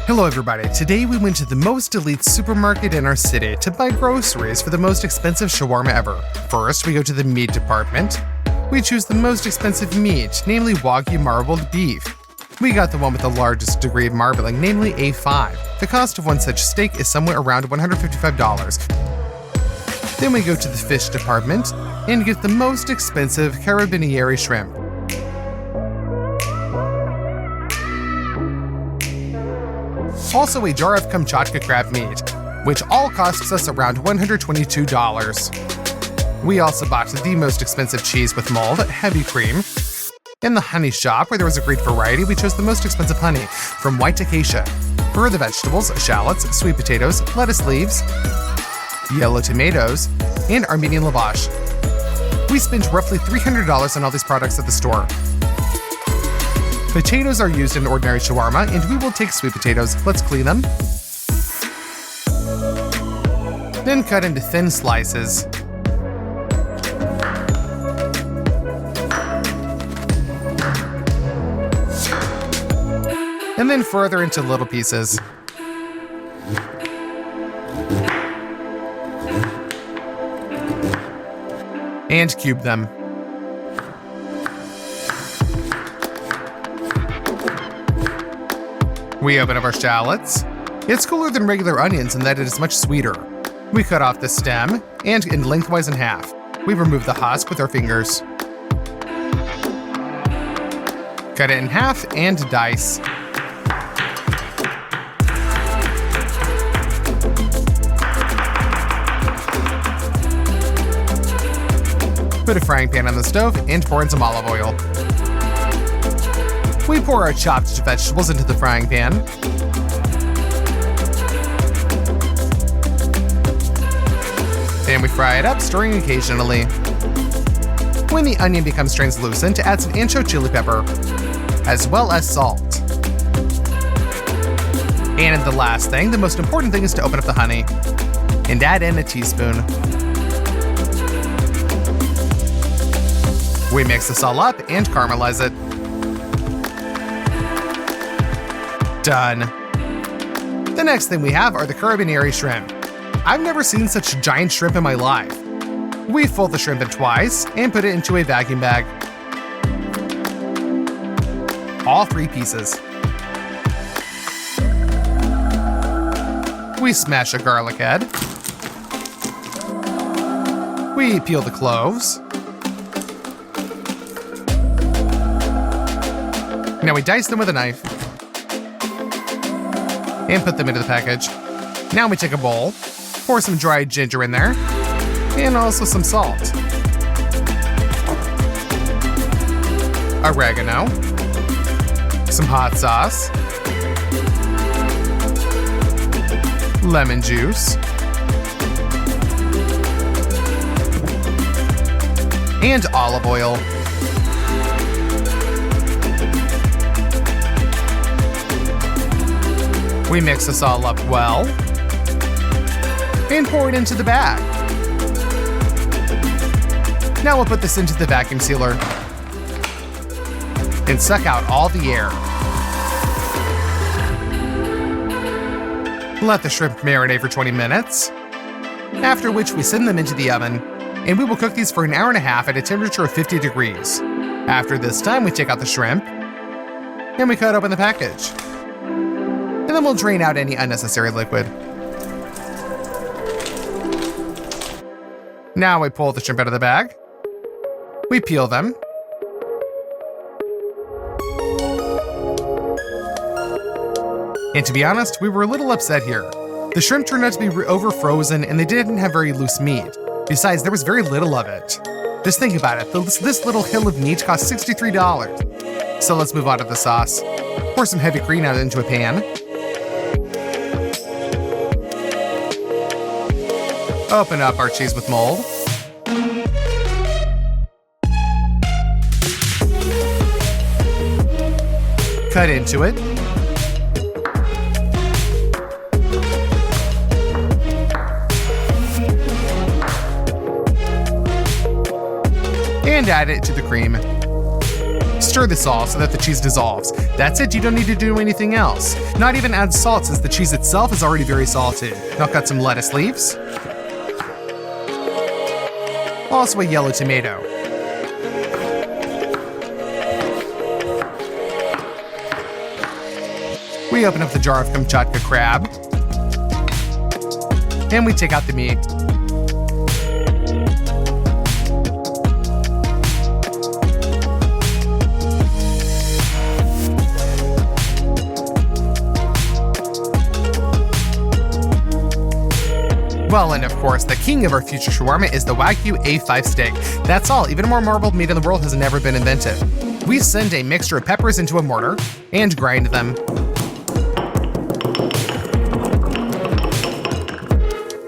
Hello everybody, today we went to the most elite supermarket in our city to buy groceries for the most expensive shawarma ever. First, we go to the meat department. We choose the most expensive meat, namely Wagyu marbled beef. We got the one with the largest degree of marbling, namely A5. The cost of one such steak is somewhere around $155. Then we go to the fish department and get the most expensive carabinieri shrimp. Also a jar of Kamchatka crab meat, which all costs us around $122. We also bought the most expensive cheese with mold, heavy cream. In the honey shop, where there was a great variety, we chose the most expensive honey, from white acacia. For the vegetables, shallots, sweet potatoes, lettuce leaves, yellow tomatoes, and Armenian lavash. We spent roughly $300 on all these products at the store. Potatoes are used in ordinary shawarma, and we will take sweet potatoes. Let's clean them. Then cut into thin slices. And then further into little pieces. And cube them. We open up our shallots. It's cooler than regular onions in that it is much sweeter. We cut off the stem and lengthwise in half. We remove the husk with our fingers. Cut it in half and dice. Put a frying pan on the stove and pour in some olive oil. We pour our chopped vegetables into the frying pan. Then we fry it up, stirring occasionally. When the onion becomes translucent, add some ancho chili pepper, as well as salt. And the last thing, the most important thing, is to open up the honey and add in a teaspoon. We mix this all up and caramelize it. Done. The next thing we have are the carabinieri shrimp. I've never seen such giant shrimp in my life. We fold the shrimp in twice and put it into a vacuum bag. All 3 pieces. We smash a garlic head. We peel the cloves. Now we dice them with a knife and put them into the package. Now we take a bowl, pour some dried ginger in there, and also some salt, oregano, some hot sauce, lemon juice, and olive oil. We mix this all up well and pour it into the bag. Now we'll put this into the vacuum sealer and suck out all the air. Let the shrimp marinate for 20 minutes, after which we send them into the oven, and we will cook these for an hour and a half at a temperature of 50 degrees. After this time, we take out the shrimp and we cut open the package. And then we'll drain out any unnecessary liquid. Now we pull the shrimp out of the bag. We peel them. And to be honest, we were a little upset here. The shrimp turned out to be over frozen and they didn't have very loose meat. Besides, there was very little of it. Just think about it, this little hill of meat cost $63. So let's move on to the sauce. Pour some heavy cream out into a pan. Open up our cheese with mold. Cut into it. And add it to the cream. Stir this all so that the cheese dissolves. That's it, you don't need to do anything else. Not even add salt since the cheese itself is already very salty. Now cut some lettuce leaves. Also a yellow tomato. We open up the jar of Kamchatka crab. And we take out the meat. Well, and of course, the king of our future shawarma is the Wagyu A5 steak. That's all, even more marbled meat in the world has never been invented. We send a mixture of peppers into a mortar and grind them.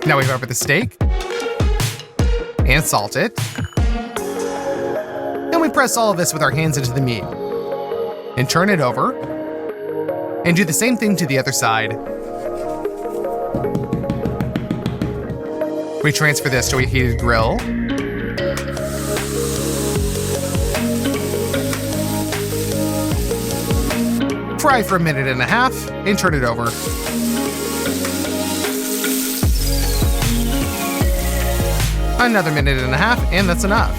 Now we go over the steak and salt it. And we press all of this with our hands into the meat and turn it over and do the same thing to the other side. We transfer this to a heated grill. Fry for 1.5 minutes and turn it over. Another 1.5 minutes and that's enough.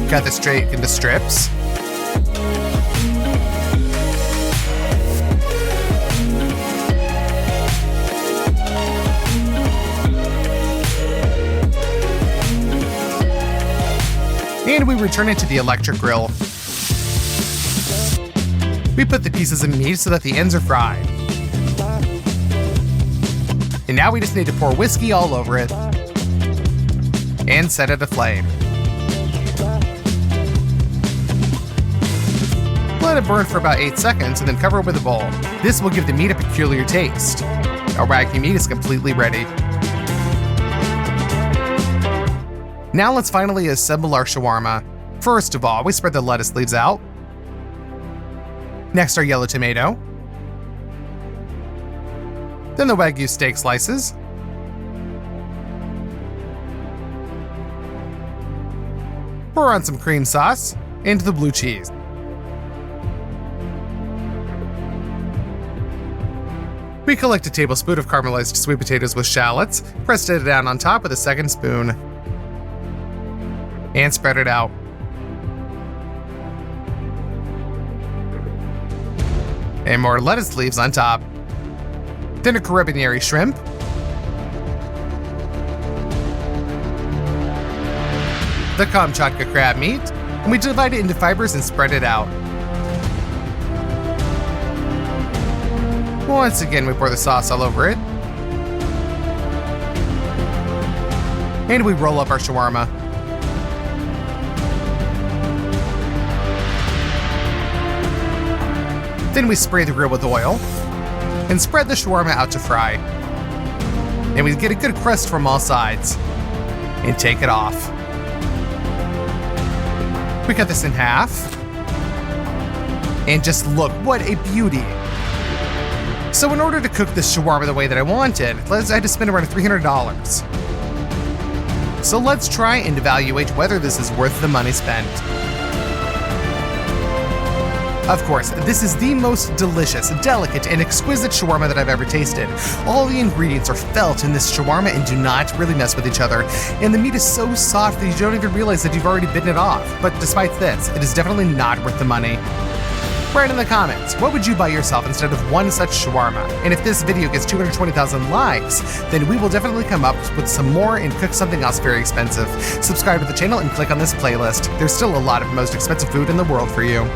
Cut this straight into strips. And we return it to the electric grill. We put the pieces in meat so that the ends are fried. And now we just need to pour whiskey all over it and set it aflame. Let it burn for about 8 seconds and then cover it with a bowl. This will give the meat a peculiar taste. Our Wagyu meat is completely ready. Now let's finally assemble our shawarma. First of all, we spread the lettuce leaves out. Next, our yellow tomato. Then the Wagyu steak slices. Pour on some cream sauce and the blue cheese. We collect a tablespoon of caramelized sweet potatoes with shallots, press it down on top with a second spoon, and spread it out. And more lettuce leaves on top. Then a carabinieri shrimp. The Kamchatka crab meat, and we divide it into fibers and spread it out. Once again, we pour the sauce all over it. And we roll up our shawarma. Then we spray the grill with oil and spread the shawarma out to fry. And we get a good crust from all sides and take it off. We cut this in half. And just look, what a beauty. So in order to cook this shawarma the way that I wanted, I had to spend around $300. So let's try and evaluate whether this is worth the money spent. Of course, this is the most delicious, delicate, and exquisite shawarma that I've ever tasted. All the ingredients are felt in this shawarma and do not really mess with each other. And the meat is so soft that you don't even realize that you've already bitten it off. But despite this, it is definitely not worth the money. Write in the comments, what would you buy yourself instead of one such shawarma? And if this video gets 220,000 likes, then we will definitely come up with some more and cook something else very expensive. Subscribe to the channel and click on this playlist. There's still a lot of most expensive food in the world for you.